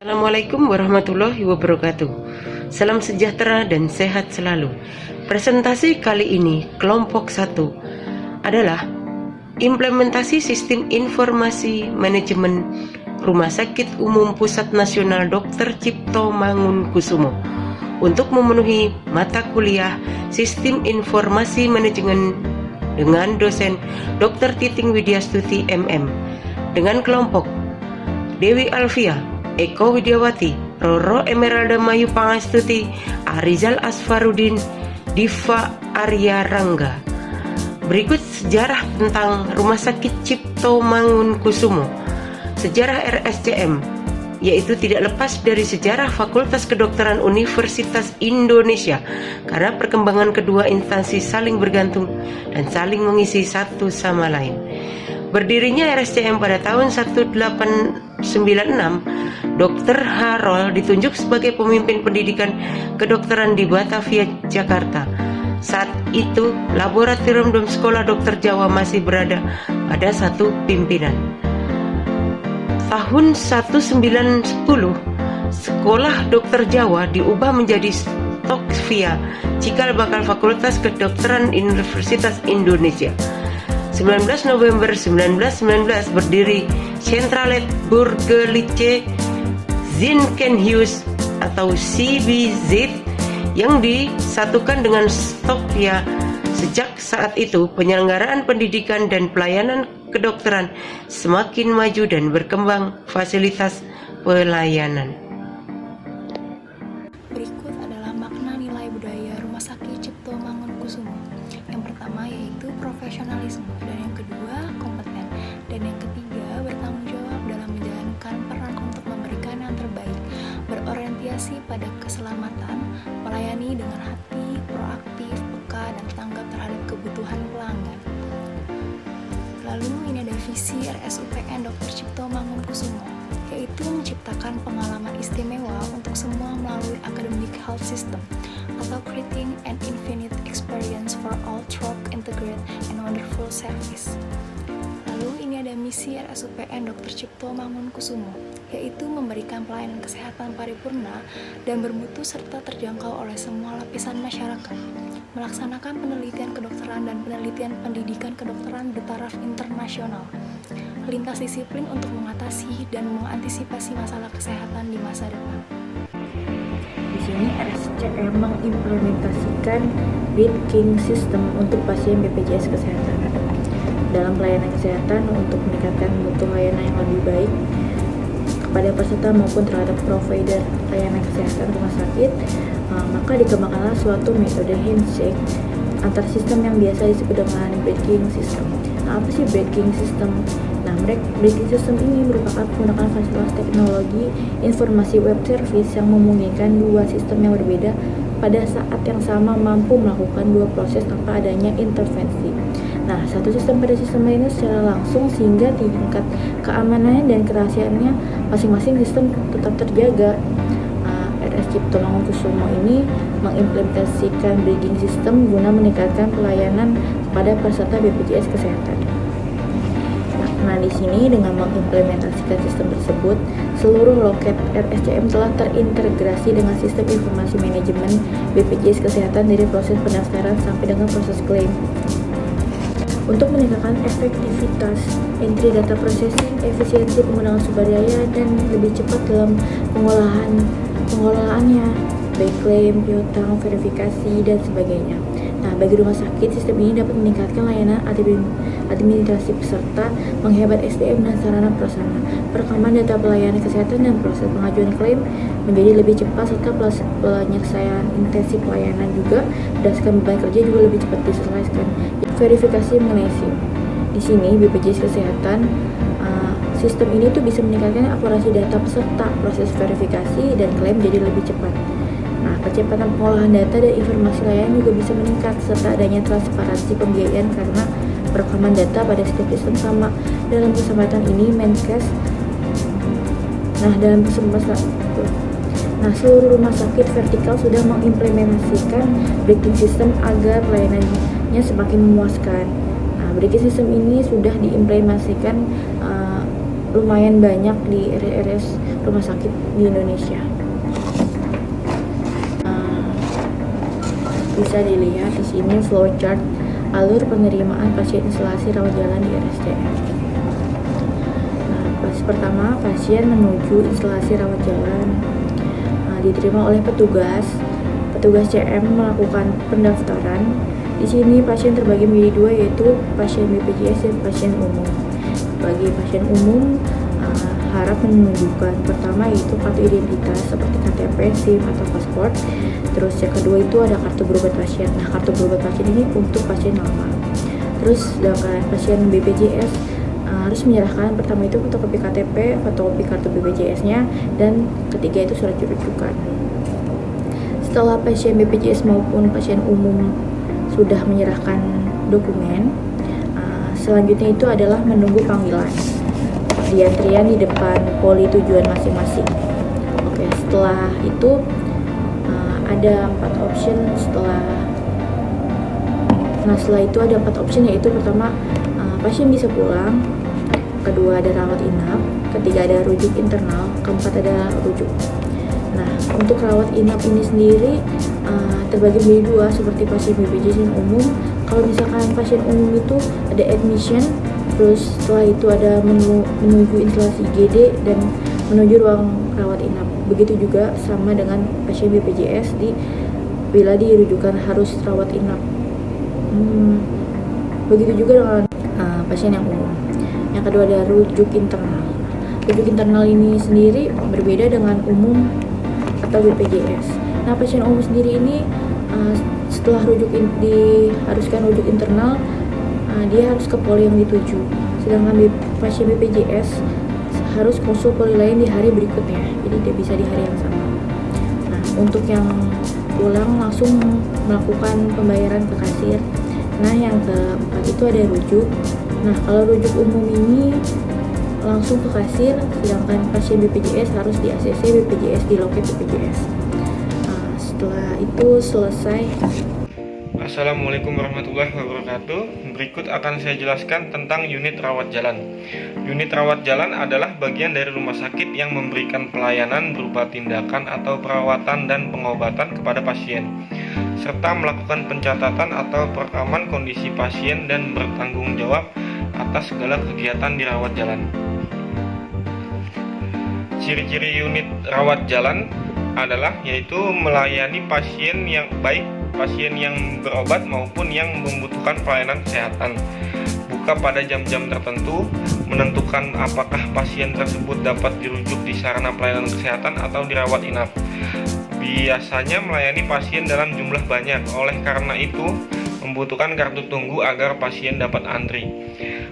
Assalamualaikum warahmatullahi wabarakatuh. Salam sejahtera dan sehat selalu. Presentasi kali ini kelompok 1 adalah implementasi sistem informasi manajemen Rumah Sakit Umum Pusat Nasional Dr. Cipto Mangunkusumo untuk memenuhi mata kuliah Sistem Informasi Manajemen dengan dosen Dr. Titing Widyastuti MM dengan kelompok Dewi Alfia, Eko Widiawati, Roro Emeralda Mayu Pangastuti, Arizal Asfarudin, Diva Arya Rangga. Berikut sejarah tentang Rumah Sakit Cipto Mangunkusumo. Sejarah RSCM, yaitu tidak lepas dari sejarah Fakultas Kedokteran Universitas Indonesia, karena perkembangan kedua instansi saling bergantung dan saling mengisi satu sama lain. Berdirinya RSCM pada tahun 1896, Dr. Harold ditunjuk sebagai pemimpin pendidikan kedokteran di Batavia, Jakarta. Saat itu, laboratorium dan sekolah dokter Jawa masih berada pada satu pimpinan. Tahun 1910, sekolah dokter Jawa diubah menjadi Stokvia, cikal bakal Fakultas Kedokteran Universitas Indonesia. 19 November 1919 berdiri Centralet Burgerliche Ziekenhuis atau CBZ yang disatukan dengan Stokvia. Sejak saat itu, penyelenggaraan pendidikan dan pelayanan kedokteran semakin maju dan berkembang fasilitas pelayanan. Berikut adalah makna nilai budaya Rumah Sakit Cipto Mangunkusumo. Yang pertama yaitu profesionalisme, dan yang kedua kompeten, dan yang ketiga bertanggung jawab dalam menjalankan peran untuk memberikan yang terbaik, berorientasi pada keselamatan, melayani dengan hati, proaktif, peka, dan tanggap terhadap kebutuhan pelanggan. Lalu ini ada visi RSUPN Dr. Cipto Mangunkusumo, yaitu menciptakan pengalaman istimewa untuk semua melalui academic health system, atau creating an infinite experience for all through integrated and wonderful service. Lalu ini ada misi RSUPN Dr. Cipto Mangunkusumo, yaitu memberikan pelayanan kesehatan paripurna dan bermutu serta terjangkau oleh semua lapisan masyarakat, melaksanakan penelitian kedokteran dan penelitian pendidikan kedokteran bertaraf internasional, lintas disiplin untuk mengatasi dan mengantisipasi masalah kesehatan di masa depan. Di sini RSCM mengimplementasikan bed-king system untuk pasien BPJS Kesehatan. Dalam pelayanan kesehatan untuk meningkatkan mutu layanan yang lebih baik kepada peserta maupun terhadap provider layanan kesehatan rumah sakit, maka dikembangkanlah suatu metode handshake antar sistem yang biasa disebut dengan bed-king system. Nah, apa sih bed-king system? Nah, bed-king system ini merupakan penggunaan fasilitas teknologi informasi web service yang memungkinkan dua sistem yang berbeda pada saat yang sama mampu melakukan dua proses tanpa adanya intervensi. Nah, satu sistem pada sistem lainnya secara langsung sehingga tingkat keamanannya dan kerahasiaannya masing-masing sistem tetap terjaga. RS Cipto Mangunkusumo ini mengimplementasikan bridging system guna meningkatkan pelayanan kepada peserta BPJS Kesehatan. Nah, di sini dengan mengimplementasikan sistem tersebut, seluruh loket RSCM telah terintegrasi dengan sistem informasi manajemen BPJS Kesehatan dari proses pendaftaran sampai dengan proses klaim. Untuk meningkatkan efektivitas entry data processing, efisiensi penggunaan sumber daya, dan lebih cepat dalam pengelolaannya, baik klaim, piutang, verifikasi, dan sebagainya. Nah, bagi rumah sakit, sistem ini dapat meningkatkan layanan administrasi peserta, menghebat SDM dan sarana prasarana, perekaman data pelayanan kesehatan, dan proses pengajuan klaim menjadi lebih cepat, serta penyelesaian intensif pelayanan juga berdasarkan beban kerja juga lebih cepat diselesaikan. Verifikasi mengenai SIM. Di sini BPJS Kesehatan, sistem ini tuh bisa meningkatkan akurasi data peserta, proses verifikasi dan klaim jadi lebih cepat. Nah, kecepatan pengolahan data dan informasi layanan juga bisa meningkat serta adanya transparansi pembiayaan karena perekaman data pada setiap sistem sama. Dalam kesempatan ini Menkes, seluruh rumah sakit vertikal sudah mengimplementasikan bridging system agar pelayanannya semakin memuaskan. Nah, bridging system ini sudah diimplementasikan lumayan banyak di RS rumah sakit di Indonesia. Bisa dilihat di sini flowchart alur penerimaan pasien isolasi rawat jalan di RSCM. Pertama, pasien menuju isolasi rawat jalan diterima oleh petugas CM melakukan pendaftaran. Di sini pasien terbagi menjadi dua, yaitu pasien BPJS dan pasien umum. Bagi pasien umum harap menunjukkan pertama yaitu kartu identitas seperti KTP, SIM atau paspor. Terus yang kedua itu ada kartu berobat pasien. Nah, kartu berobat pasien ini untuk pasien lama. Terus sedangkan pasien BPJS harus menyerahkan pertama itu fotokopi KTP, fotokopi kartu BPJS-nya, dan ketiga itu surat rujukan. Setelah pasien BPJS maupun pasien umum sudah menyerahkan dokumen, selanjutnya itu adalah menunggu panggilan di antrian di depan poli tujuan masing-masing. Oke, setelah itu ada 4 option setelah itu ada 4 option, yaitu pertama pasien bisa pulang, kedua ada rawat inap, ketiga ada rujuk internal, keempat ada rujuk. Nah, untuk rawat inap ini sendiri terbagi menjadi dua, seperti pasien BPJS dan umum. Kalau misalkan pasien umum itu ada admission, terus setelah itu ada menuju instalasi IGD dan menuju ruang rawat inap. Begitu juga sama dengan pasien BPJS bila dirujukan harus rawat inap. Begitu juga dengan pasien yang umum. Yang kedua ada rujuk internal. Rujuk internal ini sendiri berbeda dengan umum atau BPJS. Nah, pasien umum sendiri ini setelah diharuskan rujuk internal, dia harus ke poli yang dituju. Sedangkan pasien BPJS harus konsul poli lain di hari berikutnya, jadi dia bisa di hari yang sama. Nah, untuk yang pulang langsung melakukan pembayaran ke kasir. Nah, yang keempat itu ada rujuk. Nah, kalau rujuk umum ini langsung ke kasir, sedangkan pasien BPJS harus di ACC BPJS di loket BPJS. Setelah itu selesai. Assalamualaikum warahmatullahi wabarakatuh. Berikut akan saya jelaskan tentang unit rawat jalan. Unit rawat jalan adalah bagian dari rumah sakit yang memberikan pelayanan berupa tindakan atau perawatan dan pengobatan kepada pasien, serta melakukan pencatatan atau perekaman kondisi pasien dan bertanggung jawab atas segala kegiatan di rawat jalan. Ciri-ciri unit rawat jalan adalah yaitu melayani pasien yang baik pasien yang berobat maupun yang membutuhkan pelayanan kesehatan, buka pada jam-jam tertentu, menentukan apakah pasien tersebut dapat dirujuk di sarana pelayanan kesehatan atau dirawat inap. Biasanya melayani pasien dalam jumlah banyak, oleh karena itu membutuhkan kartu tunggu agar pasien dapat antri.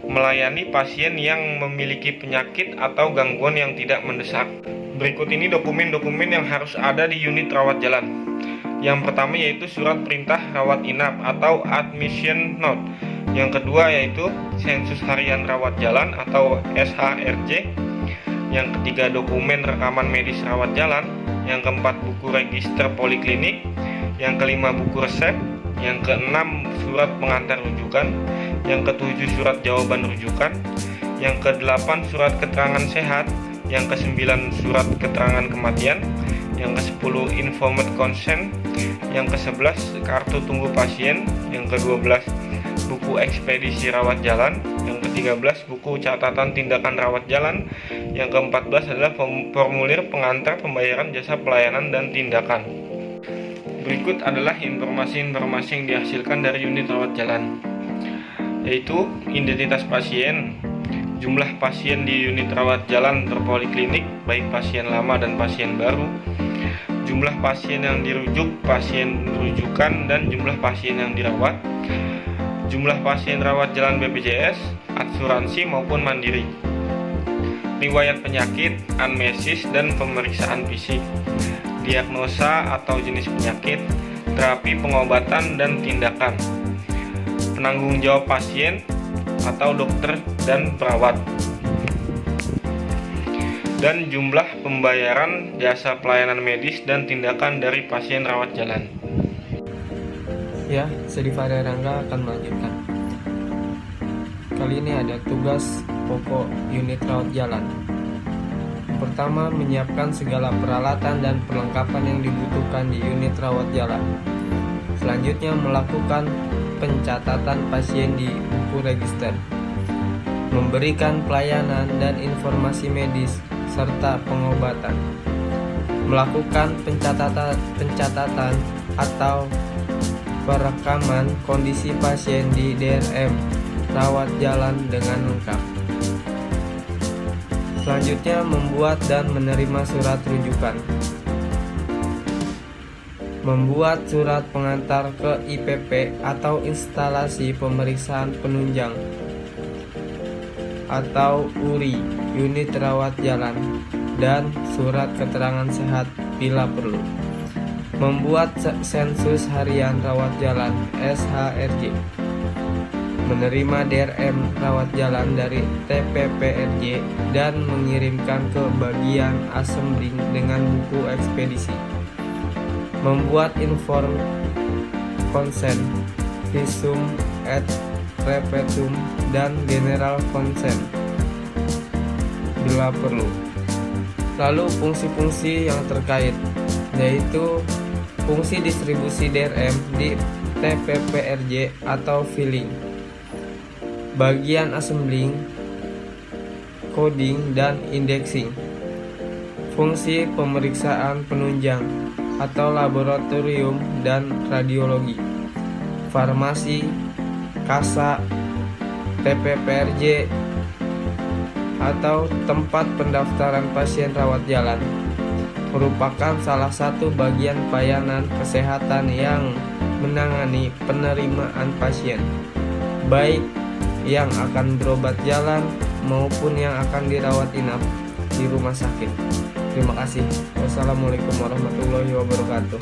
Melayani pasien yang memiliki penyakit atau gangguan yang tidak mendesak. Berikut ini dokumen-dokumen yang harus ada di unit rawat jalan. Yang pertama yaitu surat perintah rawat inap atau admission note. Yang kedua yaitu sensus harian rawat jalan atau SHRJ. Yang ketiga dokumen rekaman medis rawat jalan. Yang keempat buku register poliklinik. Yang kelima buku resep. Yang keenam surat pengantar rujukan. Yang ketujuh surat jawaban rujukan. Yang kedelapan surat keterangan sehat. Yang kesembilan surat keterangan kematian. Yang ke-10 informed consent. Yang ke-11 kartu tunggu pasien. Yang ke-12 buku ekspedisi rawat jalan. Yang ke-13 buku catatan tindakan rawat jalan. Yang ke-14 adalah formulir pengantar pembayaran jasa pelayanan dan tindakan. Berikut adalah informasi-informasi yang dihasilkan dari unit rawat jalan, yaitu identitas pasien, jumlah pasien di unit rawat jalan terpoliklinik, baik pasien lama dan pasien baru, jumlah pasien yang dirujuk, pasien rujukan, dan jumlah pasien yang dirawat, jumlah pasien rawat jalan BPJS, asuransi maupun mandiri, riwayat penyakit, anamnesis dan pemeriksaan fisik, diagnosa atau jenis penyakit, terapi pengobatan dan tindakan, penanggung jawab pasien atau dokter dan perawat, dan jumlah pembayaran jasa pelayanan medis dan tindakan dari pasien rawat jalan. Ya, saya Divada Rangga akan melanjutkan. Kali ini ada tugas pokok unit rawat jalan. Pertama, menyiapkan segala peralatan dan perlengkapan yang dibutuhkan di unit rawat jalan. Selanjutnya, melakukan pencatatan pasien di buku register. Memberikan pelayanan dan informasi medis serta pengobatan. Melakukan pencatatan atau perekaman kondisi pasien di DRM rawat jalan dengan lengkap. Selanjutnya, membuat dan menerima surat rujukan. Membuat surat pengantar ke IPP atau instalasi pemeriksaan penunjang atau URI unit rawat jalan dan surat keterangan sehat bila perlu. Membuat sensus harian rawat jalan SHRJ. Menerima DRM rawat jalan dari TPPRJ dan mengirimkan ke bagian assembling dengan buku ekspedisi. Membuat inform consent, visum et repertum, dan general consent bila perlu. Lalu fungsi-fungsi yang terkait, yaitu fungsi distribusi DRM di TPPRJ atau filling, bagian assembling, coding, dan indexing, fungsi pemeriksaan penunjang atau laboratorium dan radiologi, farmasi, kasa, TPPRJ atau tempat pendaftaran pasien rawat jalan merupakan salah satu bagian pelayanan kesehatan yang menangani penerimaan pasien, baik yang akan berobat jalan maupun yang akan dirawat inap di rumah sakit. Terima kasih. Wassalamualaikum warahmatullahi wabarakatuh.